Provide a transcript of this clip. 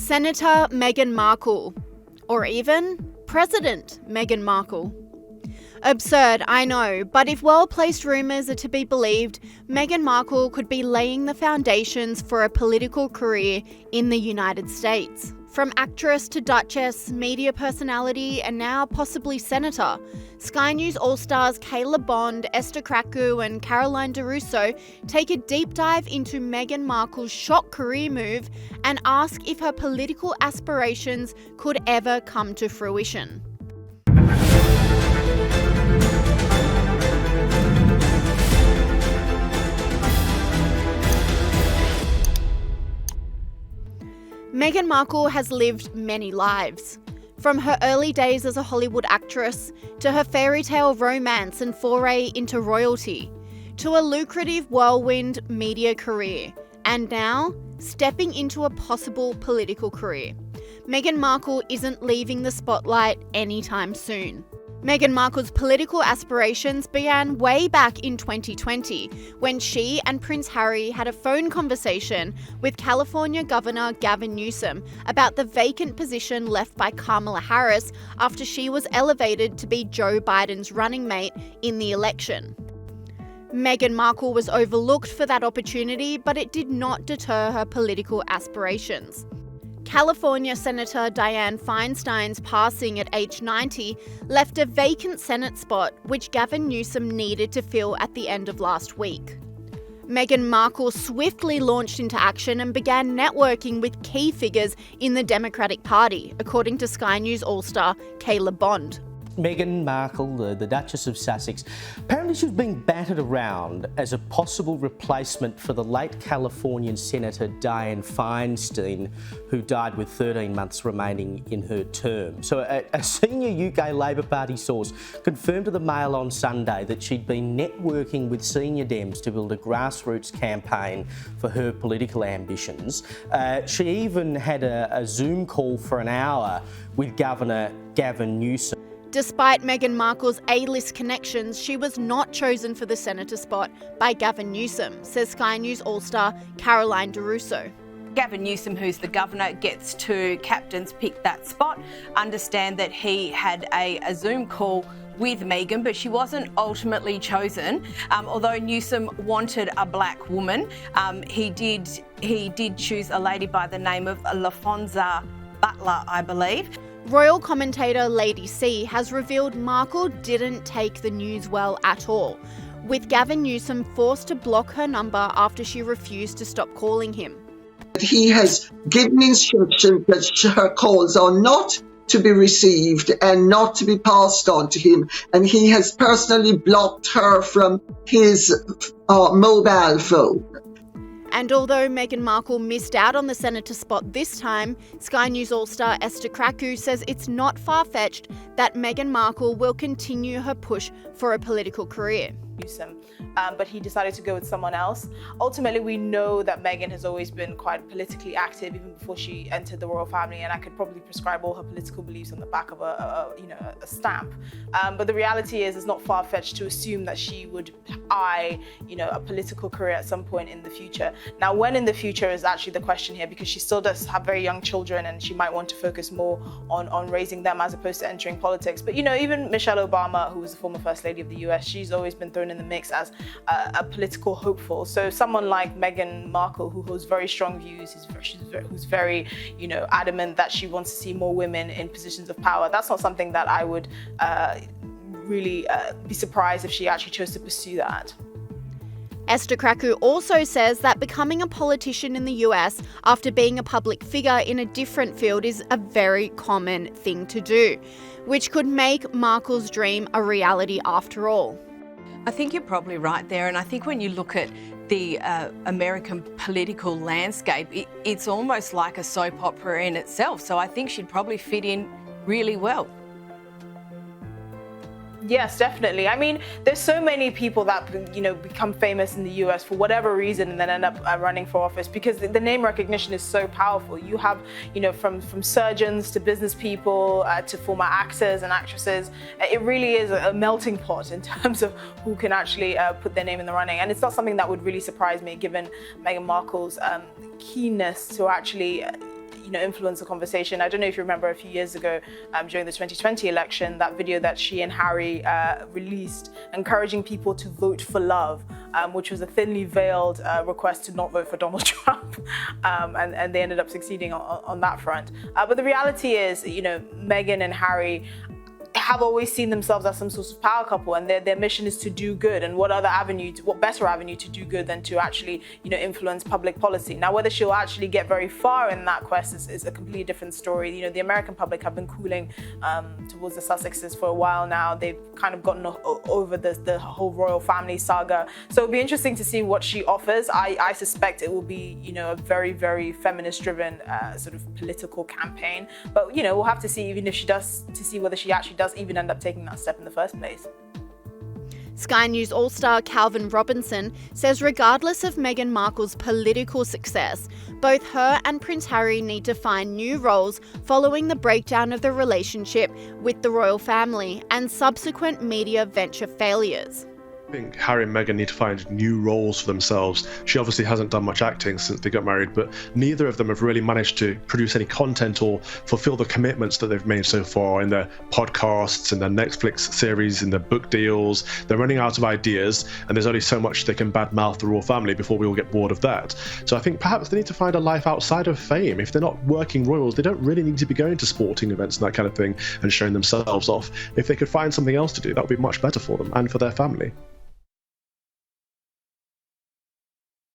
Senator Meghan Markle, or even President Meghan Markle. Absurd, I know, but if well-placed rumours are to be believed, Meghan Markle could be laying the foundations for a political career in the United States. From actress to duchess, media personality, and now possibly senator, Sky News All-Stars Caleb Bond, Esther Krakue and Caroline Russo take a deep dive into Meghan Markle's shock career move and ask if her political aspirations could ever come to fruition. Meghan Markle has lived many lives. From her early days as a Hollywood actress, to her fairy tale romance and foray into royalty, to a lucrative whirlwind media career, and now stepping into a possible political career. Meghan Markle isn't leaving the spotlight anytime soon. Meghan Markle's political aspirations began way back in 2020 when she and Prince Harry had a phone conversation with California Governor Gavin Newsom about the vacant position left by Kamala Harris after she was elevated to be Joe Biden's running mate in the election. Meghan Markle was overlooked for that opportunity, but it did not deter her political aspirations. California Senator Dianne Feinstein's passing at age 90 left a vacant Senate spot which Gavin Newsom needed to fill at the end of last week. Meghan Markle swiftly launched into action and began networking with key figures in the Democratic Party, according to Sky News All-Star Caleb Bond. Meghan Markle, the Duchess of Sussex, apparently she was being battered around as a possible replacement for the late Californian Senator Dianne Feinstein, who died with 13 months remaining in her term. So a senior UK Labor Party source confirmed to the Mail on Sunday that she'd been networking with senior Dems to build a grassroots campaign for her political ambitions. She even had a Zoom call for an hour with Governor Gavin Newsom. Despite Meghan Markle's A-list connections, she was not chosen for the senator spot by Gavin Newsom, says Sky News All-Star Caroline Russo. Gavin Newsom, who's the governor, gets to captains pick that spot. Understand that he had a Zoom call with Meghan, but she wasn't ultimately chosen. Although Newsom wanted a black woman, he did choose a lady by the name of LaFonza Butler, I believe. Royal commentator Lady C has revealed Markle didn't take the news well at all, with Gavin Newsom forced to block her number after she refused to stop calling him. He has given instructions that her calls are not to be received and not to be passed on to him, and he has personally blocked her from his mobile phone. And although Meghan Markle missed out on the senator spot this time, Sky News All-Star Esther Krakue says it's not far-fetched that Meghan Markle will continue her push for a political career. Newsom, but he decided to go with someone else. Ultimately, we know that Meghan has always been quite politically active even before she entered the royal family, and I could probably prescribe all her political beliefs on the back of a stamp. But the reality is, it's not far-fetched to assume that she would eye, a political career at some point in the future. Now, when in the future is actually the question here, because she still does have very young children, and she might want to focus more on raising them as opposed to entering politics. But even Michelle Obama, who was the former First Lady of the US, she's always been thrown in the mix as a political hopeful. So someone like Meghan Markle, who holds very strong views, who's very, adamant that she wants to see more women in positions of power, that's not something that I would really be surprised if she actually chose to pursue that. Esther Krakue also says that becoming a politician in the US after being a public figure in a different field is a very common thing to do, which could make Markle's dream a reality after all. I think you're probably right there, and I think when you look at the American political landscape, it's almost like a soap opera in itself, so I think she'd probably fit in really well. Yes, definitely. I mean, there's so many people that, become famous in the US for whatever reason and then end up running for office because the name recognition is so powerful. You have, from surgeons to business people to former actors and actresses. It really is a melting pot in terms of who can actually put their name in the running. And it's not something that would really surprise me given Meghan Markle's keenness to actually influence the conversation. I don't know if you remember a few years ago during the 2020 election, that video that she and Harry released encouraging people to vote for love, which was a thinly veiled request to not vote for Donald Trump. And they ended up succeeding on that front. But the reality is, Meghan and Harry have always seen themselves as some sort of power couple, and their mission is to do good. And what better avenue to do good than to actually, influence public policy? Now, whether she'll actually get very far in that quest is a completely different story. The American public have been cooling towards the Sussexes for a while now. They've kind of gotten over the whole royal family saga. So it'll be interesting to see what she offers. I suspect it will be, a very, very feminist-driven sort of political campaign. But, we'll have to see, even if she does, to see whether she actually does even end up taking that step in the first place. Sky News All-Star Calvin Robinson says regardless of Meghan Markle's political success, both her and Prince Harry need to find new roles following the breakdown of the relationship with the royal family and subsequent media venture failures. I think Harry and Meghan need to find new roles for themselves. She obviously hasn't done much acting since they got married, but neither of them have really managed to produce any content or fulfill the commitments that they've made so far in their podcasts, in their Netflix series, in their book deals. They're running out of ideas, and there's only so much they can badmouth the royal family before we all get bored of that. So I think perhaps they need to find a life outside of fame. If they're not working royals, they don't really need to be going to sporting events and that kind of thing and showing themselves off. If they could find something else to do, that would be much better for them and for their family.